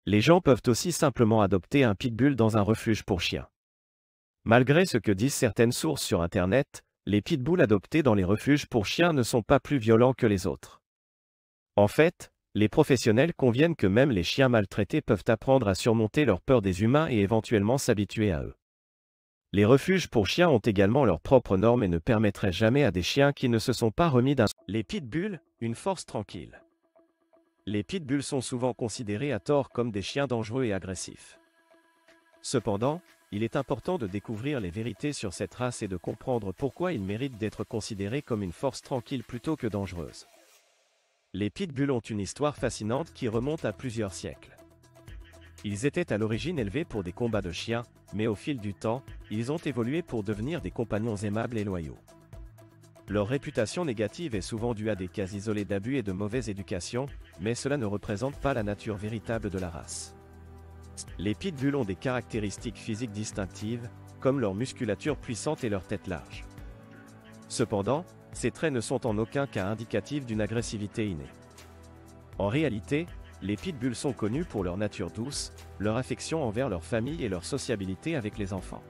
Les gens peuvent aussi simplement adopter un pitbull dans un refuge pour chiens. Malgré ce que disent certaines sources sur Internet, les pitbulls adoptés dans les refuges pour chiens ne sont pas plus violents que les autres. En fait, les professionnels conviennent que même les chiens maltraités peuvent apprendre à surmonter leur peur des humains et éventuellement s'habituer à eux. Les refuges pour chiens ont également leurs propres normes et ne permettraient jamais à des chiens qui ne se sont pas remis d'un... Les pitbulls, une force tranquille. Les pitbulls sont souvent considérés à tort comme des chiens dangereux et agressifs. Cependant, il est important de découvrir les vérités sur cette race et de comprendre pourquoi ils méritent d'être considérés comme une force tranquille plutôt que dangereuse. Les pitbulls ont une histoire fascinante qui remonte à plusieurs siècles. Ils étaient à l'origine élevés pour des combats de chiens, mais au fil du temps, ils ont évolué pour devenir des compagnons aimables et loyaux. Leur réputation négative est souvent due à des cas isolés d'abus et de mauvaise éducation, mais cela ne représente pas la nature véritable de la race. Les pitbulls ont des caractéristiques physiques distinctives, comme leur musculature puissante et leur tête large. Cependant, ces traits ne sont en aucun cas indicatifs d'une agressivité innée. En réalité, les pitbulls sont connus pour leur nature douce, leur affection envers leur famille et leur sociabilité avec les enfants.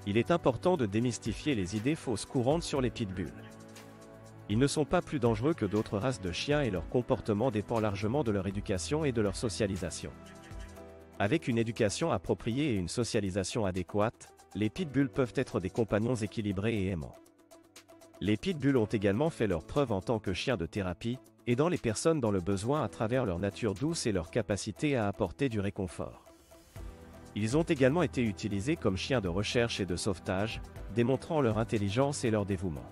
Il est important de démystifier les idées fausses courantes sur les pitbulls. Ils ne sont pas plus dangereux que d'autres races de chiens et leur comportement dépend largement de leur éducation et de leur socialisation. Avec une éducation appropriée et une socialisation adéquate, les pitbulls peuvent être des compagnons équilibrés et aimants. Les pitbulls ont également fait leurs preuves en tant que chiens de thérapie, aidant les personnes dans le besoin à travers leur nature douce et leur capacité à apporter du réconfort. Ils ont également été utilisés comme chiens de recherche et de sauvetage, démontrant leur intelligence et leur dévouement.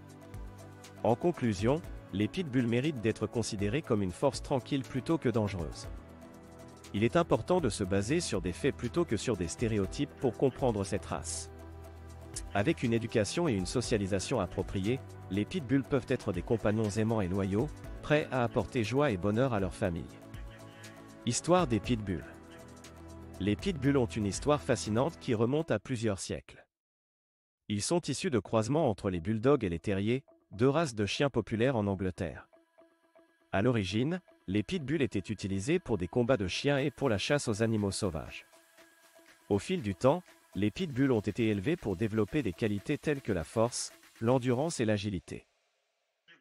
En conclusion, les pitbulls méritent d'être considérés comme une force tranquille plutôt que dangereuse. Il est important de se baser sur des faits plutôt que sur des stéréotypes pour comprendre cette race. Avec une éducation et une socialisation appropriées, les pitbulls peuvent être des compagnons aimants et loyaux, prêts à apporter joie et bonheur à leur famille. Histoire des pitbulls. Les pitbulls ont une histoire fascinante qui remonte à plusieurs siècles. Ils sont issus de croisements entre les bulldogs et les terriers, deux races de chiens populaires en Angleterre. À l'origine, les pitbulls étaient utilisés pour des combats de chiens et pour la chasse aux animaux sauvages. Au fil du temps, les pitbulls ont été élevés pour développer des qualités telles que la force, l'endurance et l'agilité.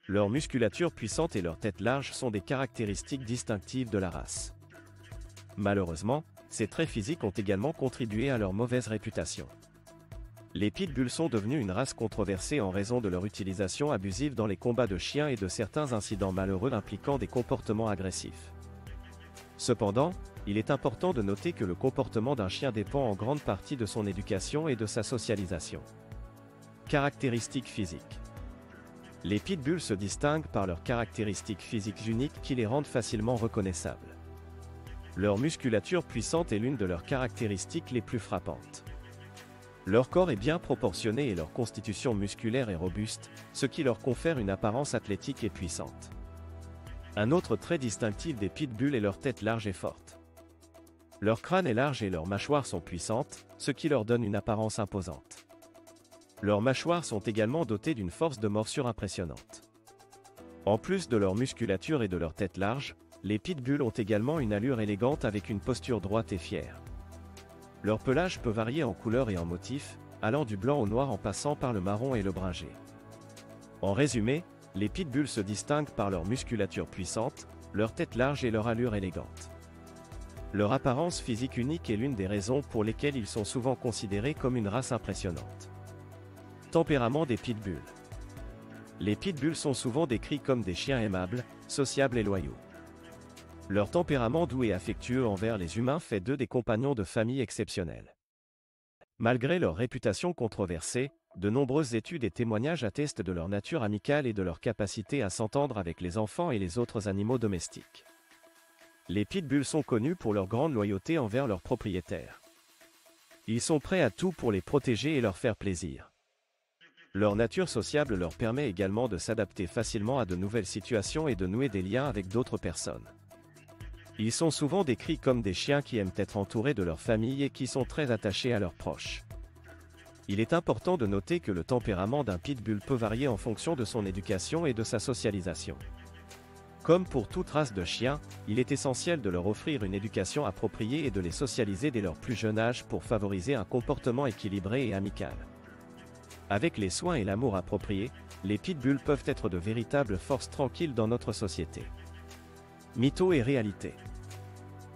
Leur musculature puissante et leur tête large sont des caractéristiques distinctives de la race. Malheureusement, ces traits physiques ont également contribué à leur mauvaise réputation. Les pitbulls sont devenus une race controversée en raison de leur utilisation abusive dans les combats de chiens et de certains incidents malheureux impliquant des comportements agressifs. Cependant, il est important de noter que le comportement d'un chien dépend en grande partie de son éducation et de sa socialisation. Caractéristiques physiques. Les pitbulls se distinguent par leurs caractéristiques physiques uniques qui les rendent facilement reconnaissables. Leur musculature puissante est l'une de leurs caractéristiques les plus frappantes. Leur corps est bien proportionné et leur constitution musculaire est robuste, ce qui leur confère une apparence athlétique et puissante. Un autre trait distinctif des pitbulls est leur tête large et forte. Leur crâne est large et leurs mâchoires sont puissantes, ce qui leur donne une apparence imposante. Leurs mâchoires sont également dotées d'une force de morsure impressionnante. En plus de leur musculature et de leur tête large, les pitbulls ont également une allure élégante avec une posture droite et fière. Leur pelage peut varier en couleur et en motif, allant du blanc au noir en passant par le marron et le bringé. En résumé, les pitbulls se distinguent par leur musculature puissante, leur tête large et leur allure élégante. Leur apparence physique unique est l'une des raisons pour lesquelles ils sont souvent considérés comme une race impressionnante. Tempérament des pitbulls. Les pitbulls sont souvent décrits comme des chiens aimables, sociables et loyaux. Leur tempérament doux et affectueux envers les humains fait d'eux des compagnons de famille exceptionnels. Malgré leur réputation controversée, de nombreuses études et témoignages attestent de leur nature amicale et de leur capacité à s'entendre avec les enfants et les autres animaux domestiques. Les pitbulls sont connus pour leur grande loyauté envers leurs propriétaires. Ils sont prêts à tout pour les protéger et leur faire plaisir. Leur nature sociable leur permet également de s'adapter facilement à de nouvelles situations et de nouer des liens avec d'autres personnes. Ils sont souvent décrits comme des chiens qui aiment être entourés de leur famille et qui sont très attachés à leurs proches. Il est important de noter que le tempérament d'un pitbull peut varier en fonction de son éducation et de sa socialisation. Comme pour toute race de chiens, il est essentiel de leur offrir une éducation appropriée et de les socialiser dès leur plus jeune âge pour favoriser un comportement équilibré et amical. Avec les soins et l'amour appropriés, les pitbulls peuvent être de véritables forces tranquilles dans notre société. Mythos et réalité.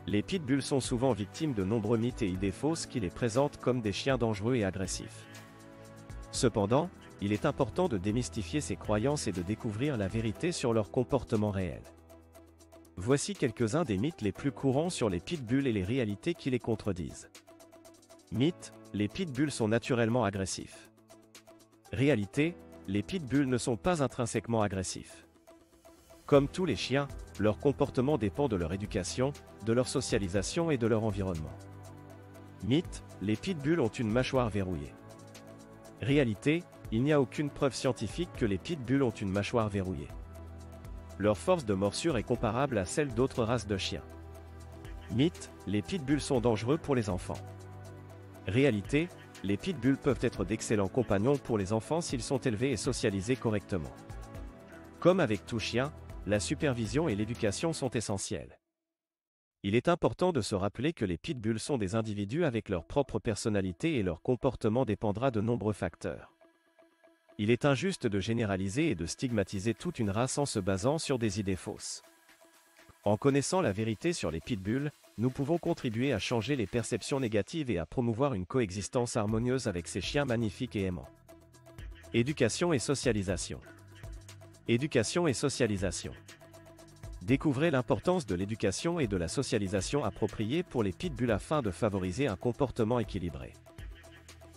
Les pitbulls sont souvent victimes de nombreux mythes et idées fausses qui les présentent comme des chiens dangereux et agressifs. Cependant, il est important de démystifier ces croyances et de découvrir la vérité sur leur comportement réel. Voici quelques-uns des mythes les plus courants sur les pitbulls et les réalités qui les contredisent. Mythe, les pitbulls sont naturellement agressifs. Réalité, les pitbulls ne sont pas intrinsèquement agressifs. Comme tous les chiens, leur comportement dépend de leur éducation, de leur socialisation et de leur environnement. Mythe, les pitbulls ont une mâchoire verrouillée. Réalité, il n'y a aucune preuve scientifique que les pitbulls ont une mâchoire verrouillée. Leur force de morsure est comparable à celle d'autres races de chiens. Mythe, les pitbulls sont dangereux pour les enfants. Réalité, les pitbulls peuvent être d'excellents compagnons pour les enfants s'ils sont élevés et socialisés correctement. Comme avec tout chien, la supervision et l'éducation sont essentielles. Il est important de se rappeler que les pitbulls sont des individus avec leur propre personnalité et leur comportement dépendra de nombreux facteurs. Il est injuste de généraliser et de stigmatiser toute une race en se basant sur des idées fausses. En connaissant la vérité sur les pitbulls, nous pouvons contribuer à changer les perceptions négatives et à promouvoir une coexistence harmonieuse avec ces chiens magnifiques et aimants. Éducation et socialisation. Éducation et socialisation. Découvrez l'importance de l'éducation et de la socialisation appropriée pour les pitbulls afin de favoriser un comportement équilibré.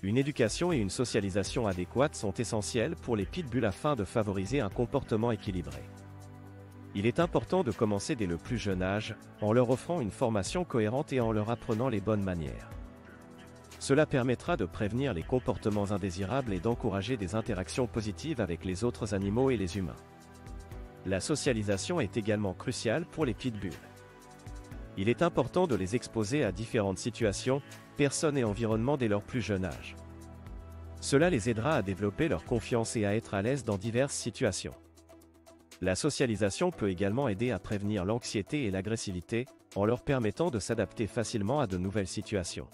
Une éducation et une socialisation adéquates sont essentielles pour les pitbulls afin de favoriser un comportement équilibré. Il est important de commencer dès le plus jeune âge, en leur offrant une formation cohérente et en leur apprenant les bonnes manières. Cela permettra de prévenir les comportements indésirables et d'encourager des interactions positives avec les autres animaux et les humains. La socialisation est également cruciale pour les pitbulls. Il est important de les exposer à différentes situations, personnes et environnements dès leur plus jeune âge. Cela les aidera à développer leur confiance et à être à l'aise dans diverses situations. La socialisation peut également aider à prévenir l'anxiété et l'agressivité, en leur permettant de s'adapter facilement à de nouvelles situations.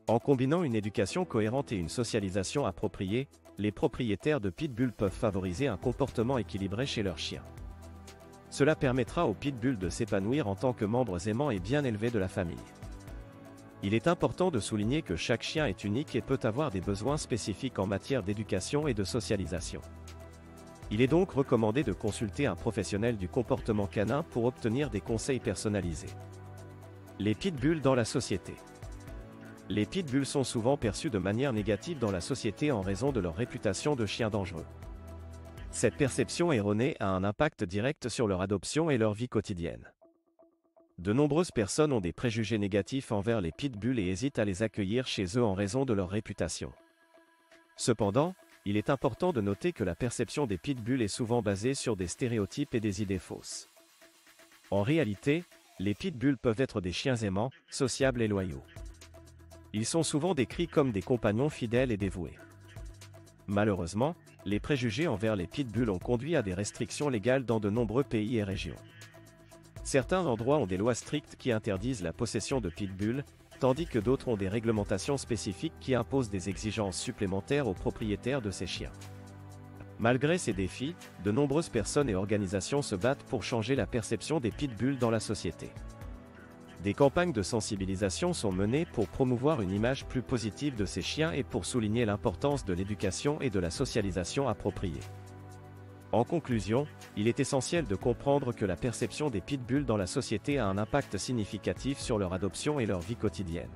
En combinant une éducation cohérente et une socialisation appropriée, les propriétaires de pitbulls peuvent favoriser un comportement équilibré chez leurs chiens. Cela permettra aux pitbulls de s'épanouir en tant que membres aimants et bien élevés de la famille. Il est important de souligner que chaque chien est unique et peut avoir des besoins spécifiques en matière d'éducation et de socialisation. Il est donc recommandé de consulter un professionnel du comportement canin pour obtenir des conseils personnalisés. Les pitbulls dans la société. Les pitbulls sont souvent perçus de manière négative dans la société en raison de leur réputation de chiens dangereux. Cette perception erronée a un impact direct sur leur adoption et leur vie quotidienne. De nombreuses personnes ont des préjugés négatifs envers les pitbulls et hésitent à les accueillir chez eux en raison de leur réputation. Cependant, il est important de noter que la perception des pitbulls est souvent basée sur des stéréotypes et des idées fausses. En réalité, les pitbulls peuvent être des chiens aimants, sociables et loyaux. Ils sont souvent décrits comme des compagnons fidèles et dévoués. Malheureusement, les préjugés envers les pitbulls ont conduit à des restrictions légales dans de nombreux pays et régions. Certains endroits ont des lois strictes qui interdisent la possession de pitbulls, tandis que d'autres ont des réglementations spécifiques qui imposent des exigences supplémentaires aux propriétaires de ces chiens. Malgré ces défis, de nombreuses personnes et organisations se battent pour changer la perception des pitbulls dans la société. Des campagnes de sensibilisation sont menées pour promouvoir une image plus positive de ces chiens et pour souligner l'importance de l'éducation et de la socialisation appropriée. En conclusion, il est essentiel de comprendre que la perception des pitbulls dans la société a un impact significatif sur leur adoption et leur vie quotidienne.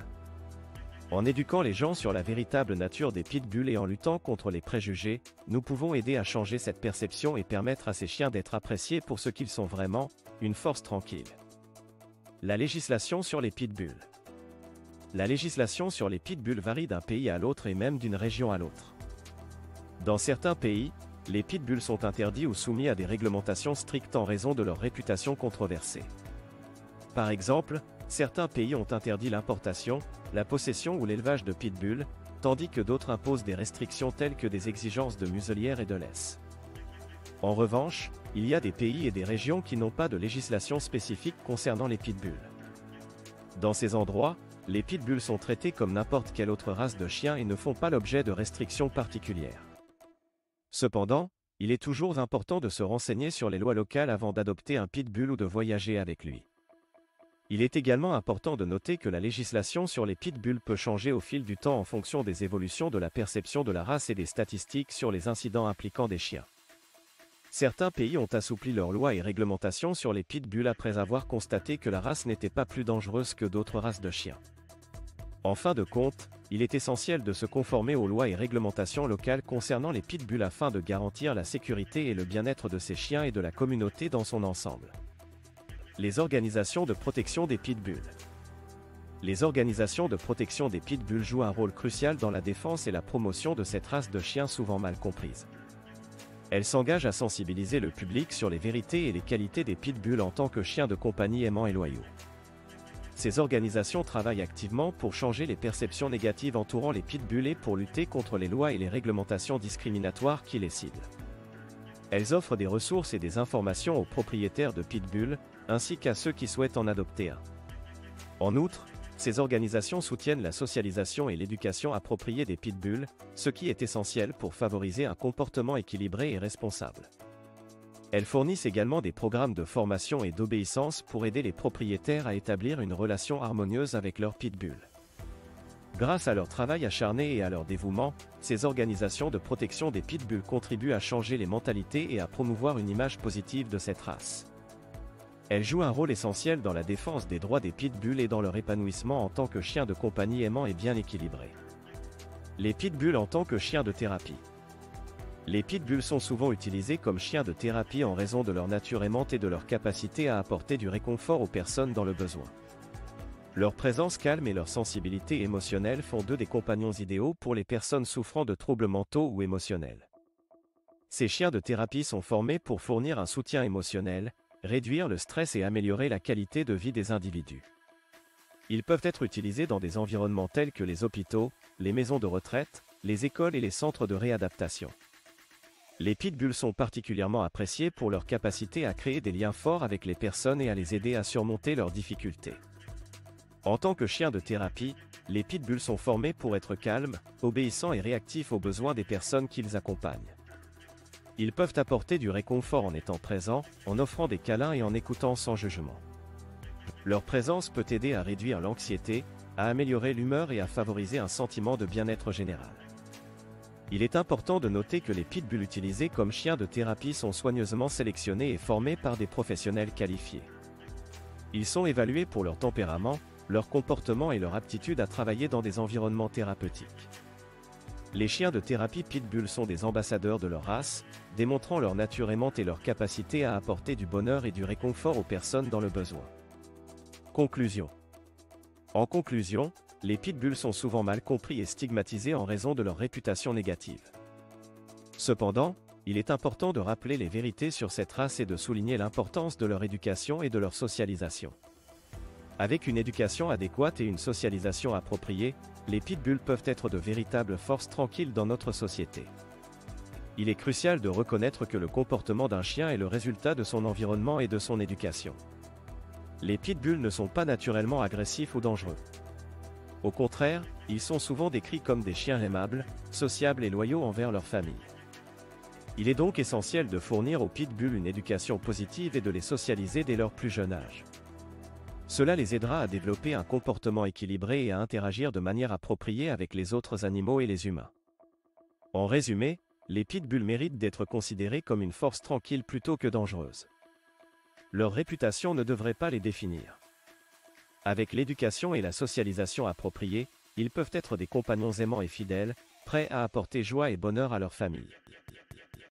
En éduquant les gens sur la véritable nature des pitbulls et en luttant contre les préjugés, nous pouvons aider à changer cette perception et permettre à ces chiens d'être appréciés pour ce qu'ils sont vraiment, une force tranquille. La législation sur les pitbulls. La législation sur les pitbulls varie d'un pays à l'autre et même d'une région à l'autre. Dans certains pays, les pitbulls sont interdits ou soumis à des réglementations strictes en raison de leur réputation controversée. Par exemple, certains pays ont interdit l'importation, la possession ou l'élevage de pitbulls, tandis que d'autres imposent des restrictions telles que des exigences de muselière et de laisse. En revanche, il y a des pays et des régions qui n'ont pas de législation spécifique concernant les pitbulls. Dans ces endroits, les pitbulls sont traités comme n'importe quelle autre race de chien et ne font pas l'objet de restrictions particulières. Cependant, il est toujours important de se renseigner sur les lois locales avant d'adopter un pitbull ou de voyager avec lui. Il est également important de noter que la législation sur les pitbulls peut changer au fil du temps en fonction des évolutions de la perception de la race et des statistiques sur les incidents impliquant des chiens. Certains pays ont assoupli leurs lois et réglementations sur les pitbulls après avoir constaté que la race n'était pas plus dangereuse que d'autres races de chiens. En fin de compte, il est essentiel de se conformer aux lois et réglementations locales concernant les pitbulls afin de garantir la sécurité et le bien-être de ces chiens et de la communauté dans son ensemble. Les organisations de protection des pitbulls. Les organisations de protection des pitbulls jouent un rôle crucial dans la défense et la promotion de cette race de chiens souvent mal comprise. Elles s'engagent à sensibiliser le public sur les vérités et les qualités des pitbulls en tant que chiens de compagnie aimants et loyaux. Ces organisations travaillent activement pour changer les perceptions négatives entourant les pitbulls et pour lutter contre les lois et les réglementations discriminatoires qui les ciblent. Elles offrent des ressources et des informations aux propriétaires de pitbulls, ainsi qu'à ceux qui souhaitent en adopter un. En outre, ces organisations soutiennent la socialisation et l'éducation appropriée des pitbulls, ce qui est essentiel pour favoriser un comportement équilibré et responsable. Elles fournissent également des programmes de formation et d'obéissance pour aider les propriétaires à établir une relation harmonieuse avec leurs pitbulls. Grâce à leur travail acharné et à leur dévouement, ces organisations de protection des pitbulls contribuent à changer les mentalités et à promouvoir une image positive de cette race. Elles jouent un rôle essentiel dans la défense des droits des pitbulls et dans leur épanouissement en tant que chiens de compagnie aimants et bien équilibrés. Les pitbulls en tant que chiens de thérapie. Les pitbulls sont souvent utilisés comme chiens de thérapie en raison de leur nature aimante et de leur capacité à apporter du réconfort aux personnes dans le besoin. Leur présence calme et leur sensibilité émotionnelle font d'eux des compagnons idéaux pour les personnes souffrant de troubles mentaux ou émotionnels. Ces chiens de thérapie sont formés pour fournir un soutien émotionnel, réduire le stress et améliorer la qualité de vie des individus. Ils peuvent être utilisés dans des environnements tels que les hôpitaux, les maisons de retraite, les écoles et les centres de réadaptation. Les pitbulls sont particulièrement appréciés pour leur capacité à créer des liens forts avec les personnes et à les aider à surmonter leurs difficultés. En tant que chiens de thérapie, les pitbulls sont formés pour être calmes, obéissants et réactifs aux besoins des personnes qu'ils accompagnent. Ils peuvent apporter du réconfort en étant présents, en offrant des câlins et en écoutant sans jugement. Leur présence peut aider à réduire l'anxiété, à améliorer l'humeur et à favoriser un sentiment de bien-être général. Il est important de noter que les pitbulls utilisés comme chiens de thérapie sont soigneusement sélectionnés et formés par des professionnels qualifiés. Ils sont évalués pour leur tempérament, leur comportement et leur aptitude à travailler dans des environnements thérapeutiques. Les chiens de thérapie pitbull sont des ambassadeurs de leur race, démontrant leur nature aimante et leur capacité à apporter du bonheur et du réconfort aux personnes dans le besoin. Conclusion. En conclusion, les pitbulls sont souvent mal compris et stigmatisés en raison de leur réputation négative. Cependant, il est important de rappeler les vérités sur cette race et de souligner l'importance de leur éducation et de leur socialisation. Avec une éducation adéquate et une socialisation appropriée, les pitbulls peuvent être de véritables forces tranquilles dans notre société. Il est crucial de reconnaître que le comportement d'un chien est le résultat de son environnement et de son éducation. Les pitbulls ne sont pas naturellement agressifs ou dangereux. Au contraire, ils sont souvent décrits comme des chiens aimables, sociables et loyaux envers leur famille. Il est donc essentiel de fournir aux pitbulls une éducation positive et de les socialiser dès leur plus jeune âge. Cela les aidera à développer un comportement équilibré et à interagir de manière appropriée avec les autres animaux et les humains. En résumé, les pitbulls méritent d'être considérés comme une force tranquille plutôt que dangereuse. Leur réputation ne devrait pas les définir. Avec l'éducation et la socialisation appropriées, ils peuvent être des compagnons aimants et fidèles, prêts à apporter joie et bonheur à leur famille.